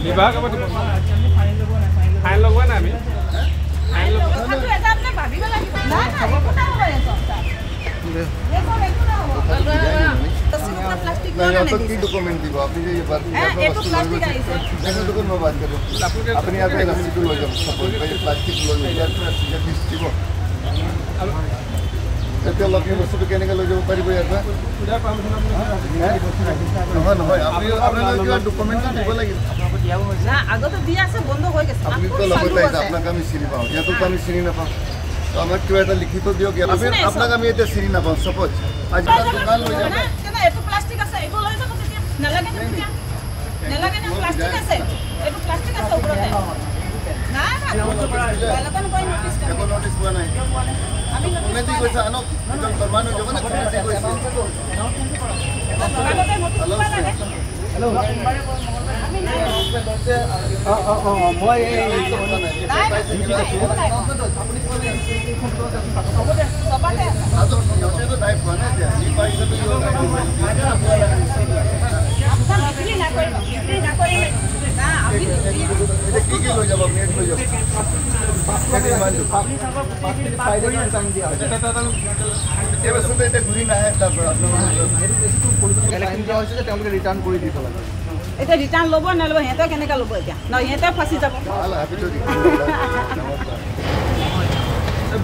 বিভাগ ফাইন লগোৱা নাই আমি की डॉक्यूमेंट দিব আপনি যে আপনি আগে রাস্তা লই যাব সাপোজ ভাই প্লাস্টিক লই ইয়ার প্লাস্টিক দিব এতিয়া লগে বস্তুটো কেনেকৈ লৈ যাব পাৰিব ইয়াৰ পৰা নহয় নহয় আপুনি আপোনাৰ কিবা ডকুমেণ্ট দিব লাগিব না আগতে দিয়া আছে বন্ধ হৈ গৈছে আপুনি তো লগতে আছে আপোনাক আমি চিনি পাওঁ ইয়াতো আমি চিনি নাপাওঁ তো আমাক কিবা এটা লিখিত দিয়ক আপোনাক আমি এতিয়া চিনি নাপাওঁ সাপোজ আজি দোকান লৈ যাব কেনে এটো প্লাষ্টিক আছে এটো লৈ যাব তেতিয়া নালাগে তেতিয়া নালাগে না প্লাষ্টিক আছে এটো প্লাষ্টিক আছে ওপৰতে না না লগন কই নোটিস একো নোটিস পোৱা নাই আমি কমেটি কৈছা আনো একদম ফৰমান হৈ যাব না কমেটি কৈছা হেল্ল মই লৈ যাব নেট লৈ যাব ঘূৰি নাহে তাৰ পৰা তেওঁলোকে ৰিটাৰ্ণ কৰি দিব লাগে এটা ৰিটাৰ্ণ ল'ব নল'ব সিহঁতে কেনেকৈ ল'ব এতিয়া ন সিহঁতে ফাঁচি যাব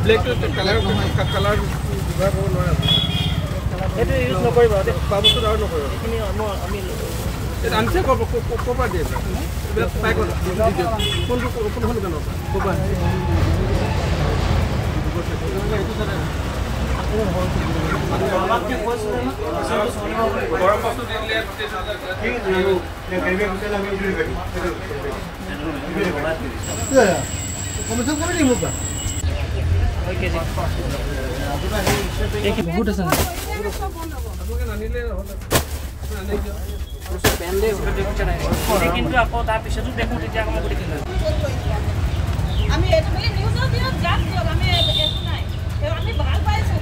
ব্লেকটো কালাৰ ব্যৱহাৰ কৰিব নোৱাৰে এইটো ইউজ নকৰিব খোৱা বস্তু আৰু নকৰিব এইখিনি আমি এইটো আনিছে ক'ৰ পৰা দিয়ে এইবিলাক পাই কোনটো কোনখন দোকানৰ ক'ৰ পৰা গৰম বস্তু দিলে বহুত আছে কিন্তু আকৌ তাৰপিছতো দেখোঁ তেতিয়া আকৌ আমি এইটো বুলি নিউজৰ দিনত যাক দিয়ক আমি একো নাই আমি ভাল পাইছোঁ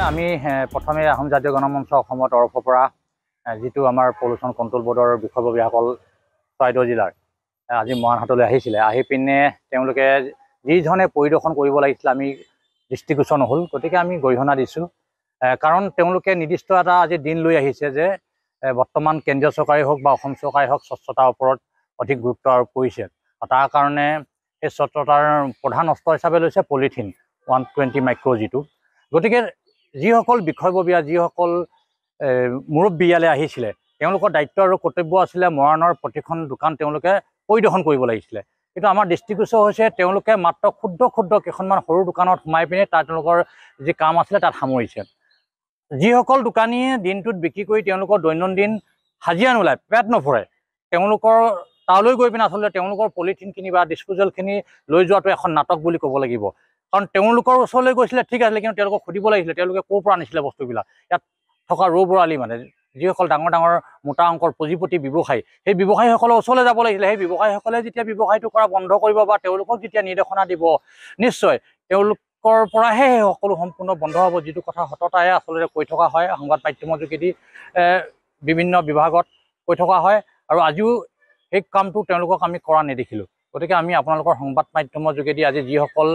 আমি প্ৰথমে আহোম জাতীয় গণমঞ্চ অসমৰ তৰফৰ পৰা যিটো আমাৰ পলিউশ্যন কণ্ট্ৰল বৰ্ডৰ বিষয়ববীয়াসকল চৰাইদেউ জিলাৰ আজি মৰাণহাটলৈ আহিছিলে আহি পিনে তেওঁলোকে যিধৰণে পৰিদৰ্শন কৰিব লাগিছিলে আমি দৃষ্টিগোচৰ নহ'ল গতিকে আমি গৰিহণা দিছোঁ কাৰণ তেওঁলোকে নিৰ্দিষ্ট এটা আজি দিন লৈ আহিছে যে বৰ্তমান কেন্দ্ৰীয় চৰকাৰেই হওক বা অসম চৰকাৰেই হওক স্বচ্ছতাৰ ওপৰত অধিক গুৰুত্ব আৰোপ কৰিছে তাৰ কাৰণে এই স্বচ্ছতাৰ প্ৰধান অস্ত্ৰ হিচাপে লৈছে পলিথিন 120 মাইক্ৰ' যিটো গতিকে যিসকল বিষয়ববীয়া যিসকল মুৰব্বী ইয়ালৈ আহিছিলে তেওঁলোকৰ দায়িত্ব আৰু কৰ্তব্য আছিলে মৰাণৰ প্ৰতিখন দোকান তেওঁলোকে পৰিদৰ্শন কৰিব লাগিছিলে কিন্তু আমাৰ দৃষ্টিগোচৰ হৈছে তেওঁলোকে মাত্ৰ ক্ষুদ্ৰ ক্ষুদ্ৰ কেইখনমান সৰু দোকানত সোমাই পিনে তাত তেওঁলোকৰ যি কাম আছিলে তাত সামৰিছে যিসকল দোকানীয়ে দিনটোত বিক্ৰী কৰি তেওঁলোকৰ দৈনন্দিন হাজিৰা নোলায় পেট নভৰে তেওঁলোকৰ তালৈ গৈ পিনে আচলতে তেওঁলোকৰ পলিথিনখিনি বা ডিছপ'জেলখিনি লৈ যোৱাটো এখন নাটক বুলি ক'ব লাগিব কাৰণ তেওঁলোকৰ ওচৰলৈ গৈছিলে ঠিক আছিলে কিন্তু তেওঁলোকক সুধিব লাগিছিলে তেওঁলোকে ক'ৰ পৰা আনিছিলে বস্তুবিলাক ইয়াত থকা ৰৌবৰালি মানে যিসকল ডাঙৰ ডাঙৰ মোটা অংকৰ পুঁজিপতি ব্যৱসায়ী সেই ব্যৱসায়ীসকলৰ ওচৰলৈ যাব লাগিছিলে সেই ব্যৱসায়ীসকলে যেতিয়া ব্যৱসায়টো কৰা বন্ধ কৰিব বা তেওঁলোকক যেতিয়া নিৰ্দেশনা দিব নিশ্চয় তেওঁলোকৰ পৰাহে সেই সকলো সম্পূৰ্ণ বন্ধ হ'ব যিটো কথা সততাৰে আচলতে কৈ থকা হয় সংবাদ মাধ্যমৰ যোগেদি বিভিন্ন বিভাগত কৈ থকা হয় আৰু আজিও সেই কামটো তেওঁলোকক আমি কৰা নেদেখিলোঁ গতিকে আমি আপোনালোকৰ সংবাদ মাধ্যমৰ যোগেদি আজি যিসকল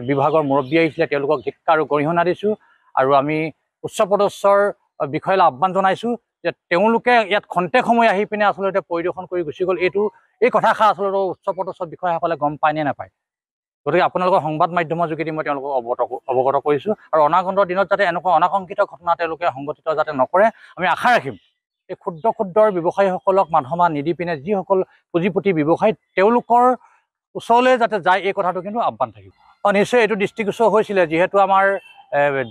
বিভাগৰ মুৰব্বী আহিছিলে তেওঁলোকক ধিক্কাৰ আৰু গৰিহণা দিছোঁ আৰু আমি উচ্চপদস্থৰ বিষয়লৈ আহ্বান জনাইছোঁ যে তেওঁলোকে ইয়াত খন্তেক সময় আহি পিনে আচলতে পৰিদৰ্শন কৰি গুচি গ'ল এই কথাষাৰ আচলতে উচ্চপদস্থ বিষয়াসকলে গম পায় নে নাপায় গতিকে আপোনালোকৰ সংবাদ মাধ্যমৰ যোগেদি মই তেওঁলোকক অৱগত কৰিছোঁ আৰু অনাগত দিনত যাতে এনেকুৱা অনাকাংক্ষিত ঘটনা তেওঁলোকে সংঘটিত যাতে নকৰে আমি আশা ৰাখিম এই ক্ষুদ্ৰ ক্ষুদ্ৰ ব্যৱসায়ীসকলক মাধমা নিদি পিনে যিসকল পুঁজিপতি ব্যৱসায়ী তেওঁলোকৰ ওচৰলৈ যাতে যায় এই কথাটো কিন্তু আহ্বান থাকিব নিশ্চয় এইটো দৃষ্টিগোচৰ হৈছিলে যিহেতু আমাৰ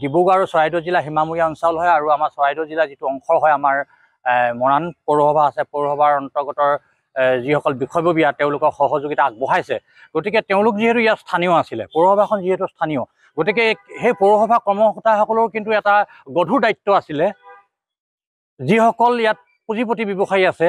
ডিব্ৰুগড় আৰু চৰাইদেউ জিলা সীমামূৰীয়া অঞ্চল হয় আৰু আমাৰ চৰাইদেউ জিলা যিটো অংশ হয় আমাৰ মৰাণ পৌৰসভা আছে পৌৰসভাৰ অন্তৰ্গত যিসকল বিষয়ববীয়া তেওঁলোকক সহযোগিতা আগবঢ়াইছে গতিকে তেওঁলোক যিহেতু ইয়াত স্থানীয় আছিলে পৌৰসভাখন যিহেতু স্থানীয় গতিকে সেই পৌৰসভা কৰ্মকৰ্তাসকলৰ কিন্তু এটা গধুৰ দায়িত্ব আছিলে যিসকল ইয়াত পুঁজিপতি ব্যৱসায়ী আছে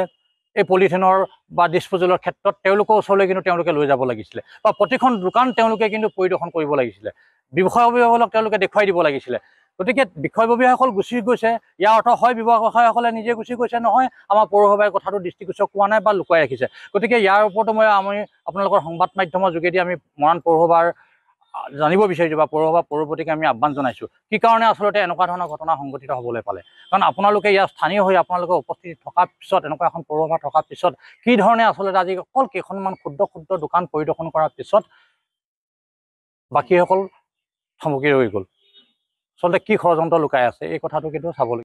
এই পলিথিনৰ বা ডিছপ'জেলৰ ক্ষেত্ৰত তেওঁলোকৰ ওচৰলৈ কিন্তু তেওঁলোকে লৈ যাব লাগিছিলে বা প্ৰতিখন দোকান তেওঁলোকে কিন্তু পৰিদৰ্শন কৰিব লাগিছিলে ব্যৱসায়ীসকলক তেওঁলোকে দেখুৱাই দিব লাগিছিলে গতিকে বিষয়ববীয়াসকল গুচি গৈছে ইয়াৰ অৰ্থ হয় ব্যৱসায়ীসকলে নিজে গুচি গৈছে নহয় আমাৰ পৌৰসভাই কথাটো দৃষ্টিগোচৰ কোৱা নাই বা লুকুৱাই ৰাখিছে গতিকে ইয়াৰ ওপৰতো আমি আপোনালোকৰ সংবাদ মাধ্যমৰ যোগেদি আমি মৰাণ পৌৰসভাৰ জানিব বিচাৰিছোঁ বা পৌৰসভা পৌৰপতিকে আমি আহ্বান জনাইছোঁ কি কাৰণে আচলতে এনেকুৱা ধৰণৰ ঘটনা সংঘটিত হ'বলৈ পালে কাৰণ আপোনালোকে ইয়াত স্থানীয় হৈ আপোনালোকে উপস্থিত থকাৰ পিছত এনেকুৱা এখন পৌৰসভা থকাৰ পিছত কি ধৰণে আচলতে আজি অকল কেইখনমান ক্ষুদ্ৰ দোকান পৰিদৰ্শন কৰাৰ পিছত বাকীসকল থমকি ৰৈ গ'ল আচলতে কি ষড়যন্ত্ৰ লুকাই আছে এই কথাটো কিন্তু চাবলৈ